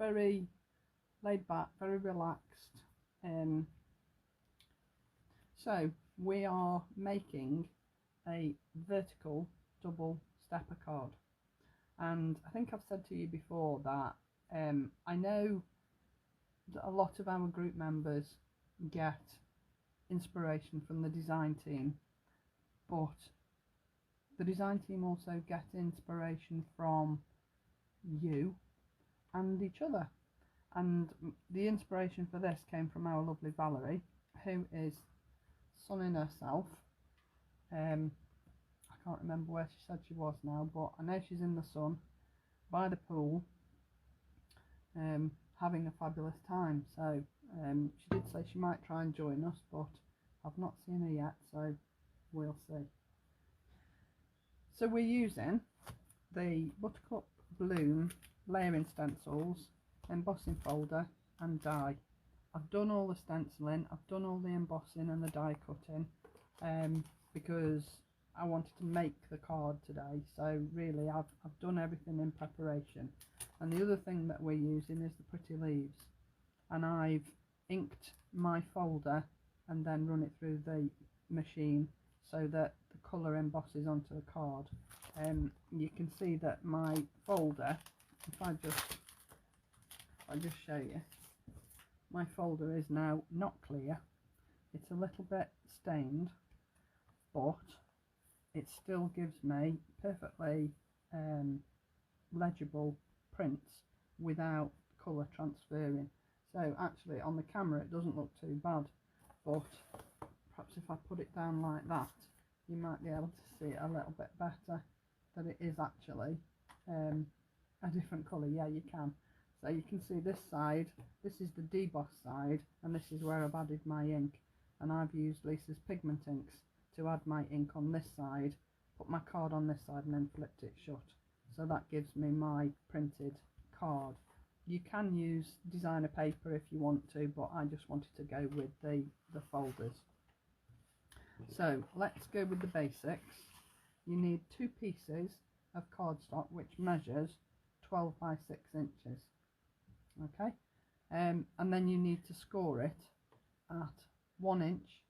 very laid back, very relaxed. So we are making a vertical double stepper card, and I think I've said to you before that I know that a lot of our group members get inspiration from the design team, but the design team also get inspiration from you and each other. And the inspiration for this came from our lovely Valerie, who is sunning herself. I can't remember where she said she was now, but I know she's in the sun by the pool, having a fabulous time. So she did say she might try and join us, but I've not seen her yet, so we'll see. So we're using the Buttercup Bloom layering stencils, embossing folder and die. I've done all the stenciling, I've done all the embossing and the die cutting, because I wanted to make the card today. So really I've done everything in preparation. And the other thing that we're using is the pretty leaves, and I've inked my folder and then run it through the machine so that the colour embosses onto the card. You can see that my folder, if I just show you, my folder is now not clear. It's a little bit stained, but it still gives me perfectly legible prints without colour transferring. So actually on the camera it doesn't look too bad, but perhaps if I put it down like that, you might be able to see it a little bit better, that it is actually a different colour. Yeah, you can. So you can see this side, this is the deboss side, and this is where I've added my ink, and I've used Lisa's pigment inks to add my ink on this side, put my card on this side and then flipped it shut. So that gives me my printed card. You can use designer paper if you want to, but I just wanted to go with the folders. So let's go with the basics. You need 2 pieces of cardstock which measures 12 by 6 inches. Okay, and then you need to score it at 1 inch,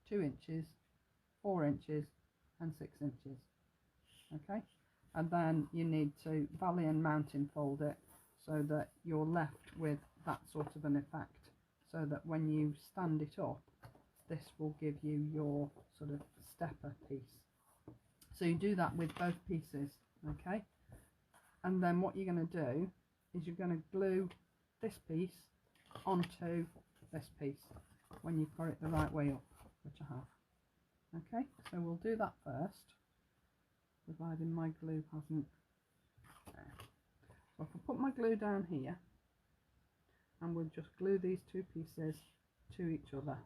2 inches, 4 inches and 6 inches. Okay, and then you need to valley and mountain fold it so that you're left with that sort of an effect, so that when you stand it up, this will give you your sort of stepper piece. So you do that with both pieces. Okay, and then what you're going to do is you're going to glue this piece onto this piece when you've got it the right way up, which I have. Okay, so we'll do that first, providing my glue hasn't there. So if I put my glue down here, and we'll just glue these 2 pieces to each other,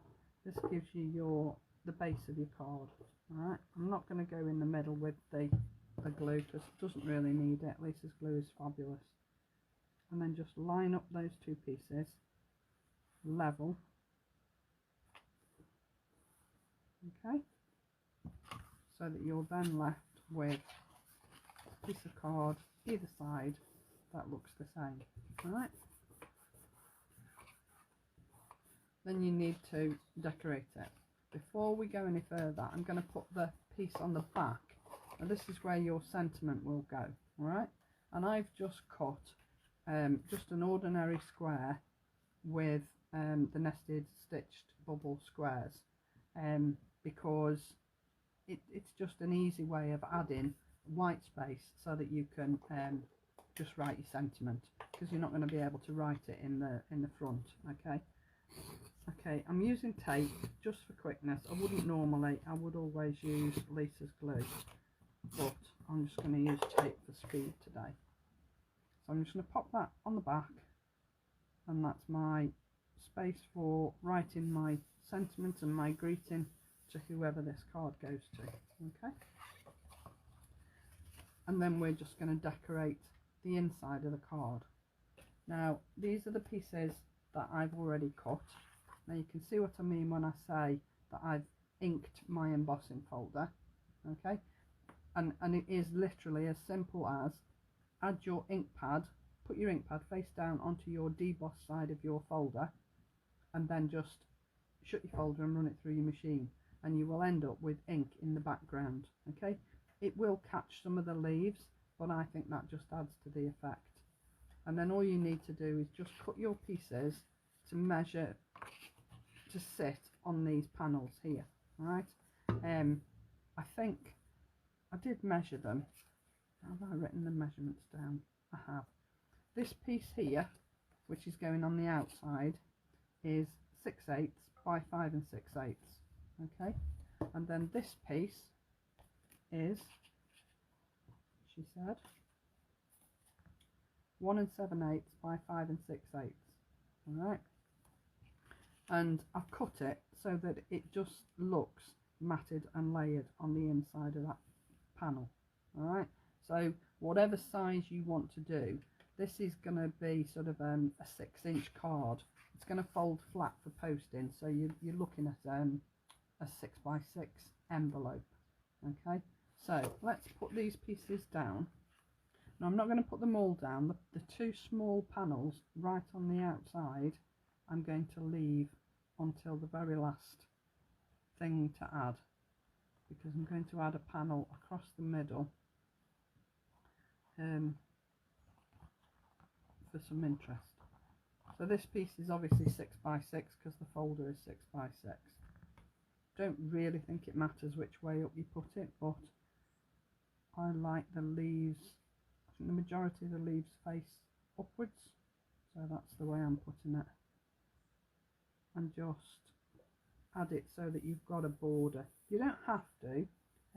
this gives you the base of your card. Alright, I'm not going to go in the middle with the glue because it doesn't really need it. Lisa's glue is fabulous. And then just line up those 2 pieces level. Okay, so that you're then left with a piece of card either side that looks the same. Alright, then you need to decorate it. Before we go any further, I'm going to put the piece on the back, and this is where your sentiment will go. Alright, and I've just cut just an ordinary square with the nested stitched bubble squares, because it's just an easy way of adding white space so that you can just write your sentiment, because you're not going to be able to write it in the front. Okay, I'm using tape just for quickness. I wouldn't normally, I would always use Lisa's glue, but I'm just going to use tape for speed today. So I'm just going to pop that on the back, and that's my space for writing my sentiment and my greeting to whoever this card goes to. Okay, and then we're just going to decorate the inside of the card. Now these are the pieces that I've already cut. Now you can see what I mean when I say that I've inked my embossing folder. Okay, and it is literally as simple as add your ink pad put your ink pad face down onto your deboss side of your folder, and then just shut your folder and run it through your machine, and you will end up with ink in the background. Okay, it will catch some of the leaves, but I think that just adds to the effect. And then all you need to do is just cut your pieces to measure to sit on these panels here. All right, I think I did measure them. Have I written the measurements down? I have. This piece here, which is going on the outside, is 6/8 by 5 6/8. Okay, and then this piece is, she said, 1 7/8 by 5 6/8. All right, and I've cut it so that it just looks matted and layered on the inside of that panel. All right, so whatever size you want to do, this is going to be sort of a 6-inch card. It's going to fold flat for posting, so you're looking at a 6 by 6 envelope. Okay, so let's put these pieces down. Now I'm not going to put them all down. The two small panels right on the outside I'm going to leave until the very last thing to add, because I'm going to add a panel across the middle for some interest. So this piece is obviously 6 by 6 because the folder is 6 by 6. Don't really think it matters which way up you put it, but I like the leaves. I think the majority of the leaves face upwards, so that's the way I'm putting it. And just add it so that you've got a border. You don't have to.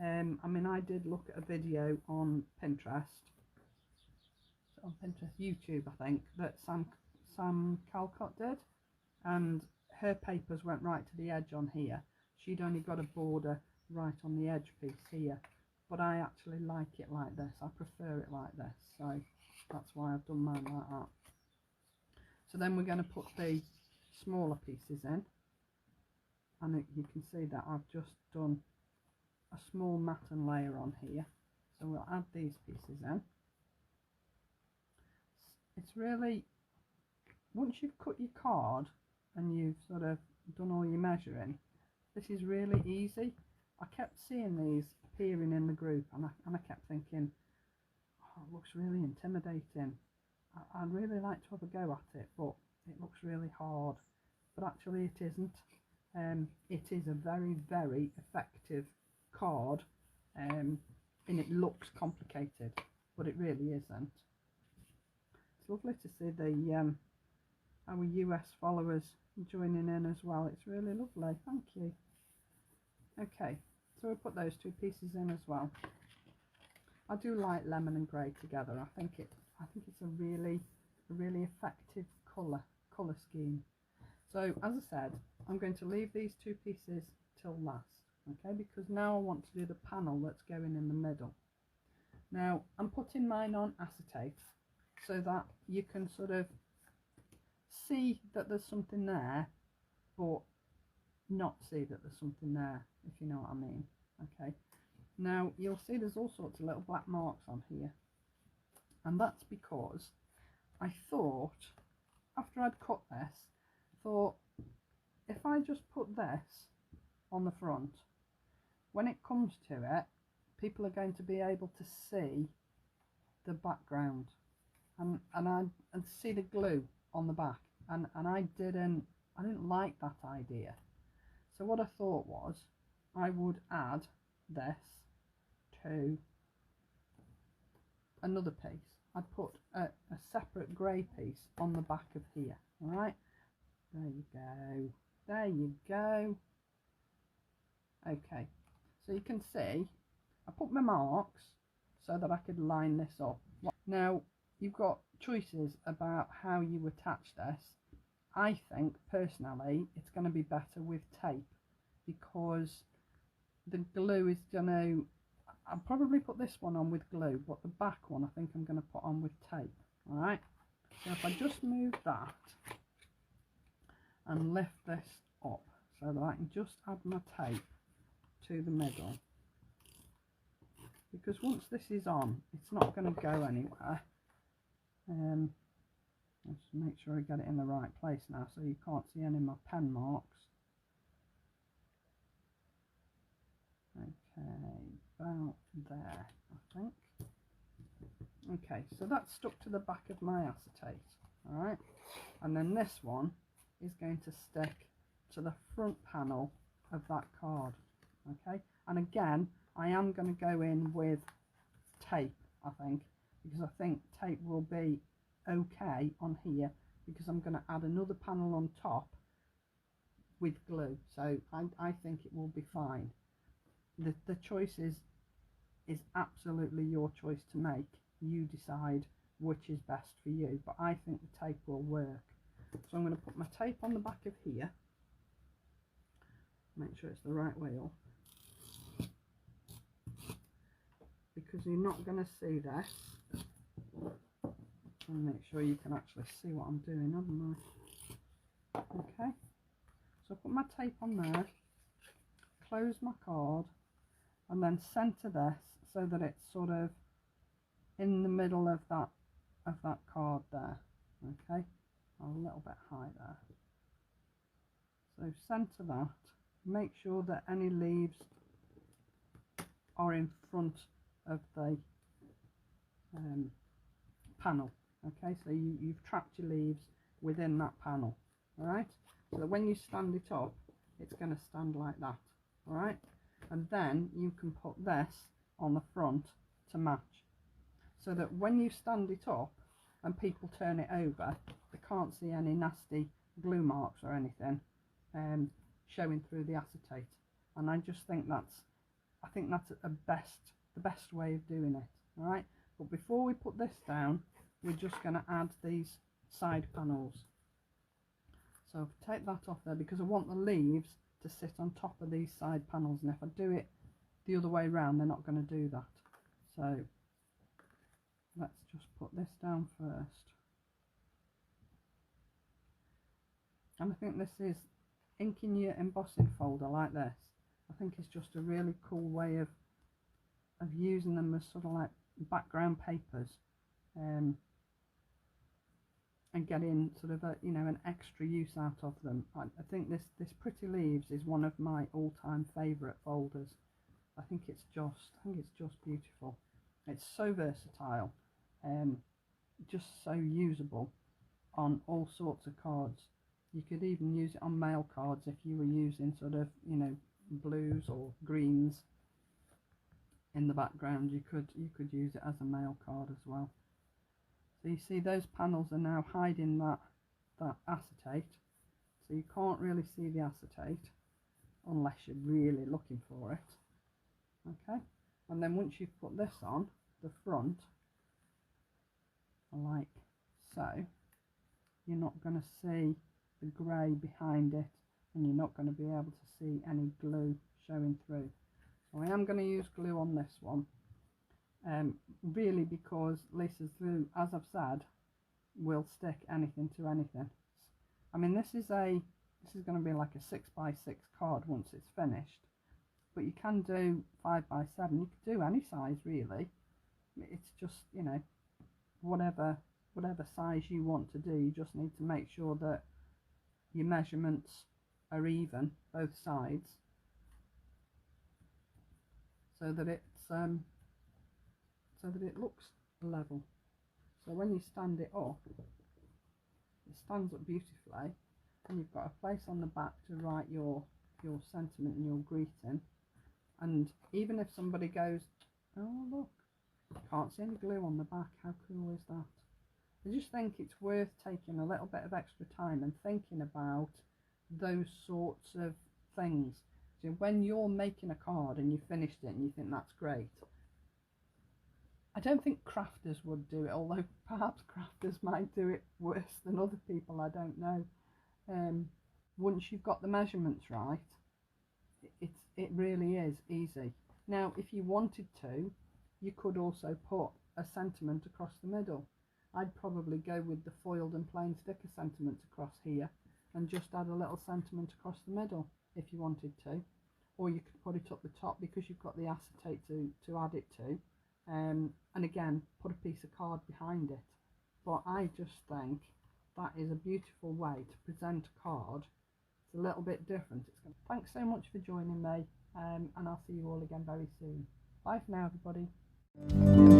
I mean, I did look at a video on Pinterest, YouTube, I think, that Sam Calcott did, and her papers went right to the edge on here. She'd only got a border right on the edge piece here, but I actually like it like this. I prefer it like this, so that's why I've done mine like that. So then we're going to put the smaller pieces in, and you can see that I've just done a small matten layer on here, so we'll add these pieces in. It's really, once you've cut your card and you've sort of done all your measuring, this is really easy. I kept seeing these appearing in the group, and I kept thinking, oh, it looks really intimidating. I'd really like to have a go at it, but it looks really hard. But actually it isn't. It is a very, very effective card, and it looks complicated, but it really isn't. It's lovely to see the our US followers joining in as well. It's really lovely, thank you. Okay, so we'll put those two pieces in as well. I do like lemon and grey together. I think it's a really effective colour scheme. So as I said, I'm going to leave these two pieces till last, okay, because now I want to do the panel that's going in the middle. Now I'm putting mine on acetate so that you can sort of see that there's something there, but not see that there's something there, if you know what I mean. Okay, now you'll see there's all sorts of little black marks on here, and that's because I thought, after I'd cut this, I thought if I just put this on the front, when it comes to it, people are going to be able to see the background and see the glue on the back, and I didn't like that idea. So what I thought was I would add this to another piece. I'd put a separate grey piece on the back of here. All right, there you go, there you go. Okay, so you can see I put my marks so that I could line this up. Now you've got choices about how you attach this. I think personally it's going to be better with tape, because the glue is going to, I'll probably put this one on with glue, but the back one I think I'm going to put on with tape. Alright, so if I just move that and lift this up so that I can just add my tape to the middle, because once this is on, it's not going to go anywhere. Let's make sure I get it in the right place now so you can't see any of my pen marks. Okay, about there, I think. Okay, so that's stuck to the back of my acetate, alright? And then this one is going to stick to the front panel of that card, okay? And again, I am going to go in with tape, I think, because I think tape will be okay on here, because I'm going to add another panel on top with glue, so I think it will be fine. The choice is absolutely your choice to make. You decide which is best for you, but I think the tape will work. So I'm going to put my tape on the back of here, make sure it's the right way up, because you're not going to see this, and make sure you can actually see what I'm doing, haven't I? Okay, so put my tape on there, close my card, and then centre this so that it's sort of in the middle of that card there. Okay, a little bit high there. So centre that. Make sure that any leaves are in front of the panel. Okay, so you've trapped your leaves within that panel. All right, so that when you stand it up, it's going to stand like that. All right, and then you can put this on the front to match, so that when you stand it up and people turn it over, they can't see any nasty glue marks or anything showing through the acetate. And I just think that's the best way of doing it. All right, but before we put this down, we're just going to add these side panels. So take that off there, because I want the leaves to sit on top of these side panels, and if I do it the other way around, they're not going to do that. So let's just put this down first. And I think this is, inking your embossing folder like this, I think it's just a really cool way of using them as sort of like background papers, and getting sort of a, you know, an extra use out of them. I think this Pretty Leaves is one of my all-time favourite folders. I think it's just beautiful. It's so versatile, just so usable on all sorts of cards. You could even use it on mail cards if you were using sort of, you know, blues or greens in the background. You could use it as a mail card as well. So you see those panels are now hiding that acetate, so you can't really see the acetate unless you're really looking for it. Okay, and then once you've put this on the front like so, you're not going to see the grey behind it, and you're not going to be able to see any glue showing through. So I am going to use glue on this one, really, because Lisa's glue, as I've said, will stick anything to anything. I mean, this is going to be like a 6x6 card once it's finished, but you can do 5x7. You could do any size really. It's just, you know, whatever size you want to do. You just need to make sure that your measurements are even both sides, so that it's so that it looks level. So when you stand it up, it stands up beautifully, and you've got a place on the back to write your sentiment and your greeting. And even if somebody goes, oh look, can't see any glue on the back, how cool is that? I just think it's worth taking a little bit of extra time and thinking about those sorts of things. So when you're making a card and you've finished it and you think that's great, I don't think crafters would do it, although perhaps crafters might do it worse than other people, I don't know. Once you've got the measurements right, it really is easy. Now, if you wanted to, you could also put a sentiment across the middle. I'd probably go with the foiled and plain sticker sentiment across here, and just add a little sentiment across the middle if you wanted to. Or you could put it up the top because you've got the acetate to add it to. And again, put a piece of card behind it. but I just think that is a beautiful way to present a card. It's a little bit different. Thanks so much for joining me, and I'll see you all again very soon. Bye for now, everybody.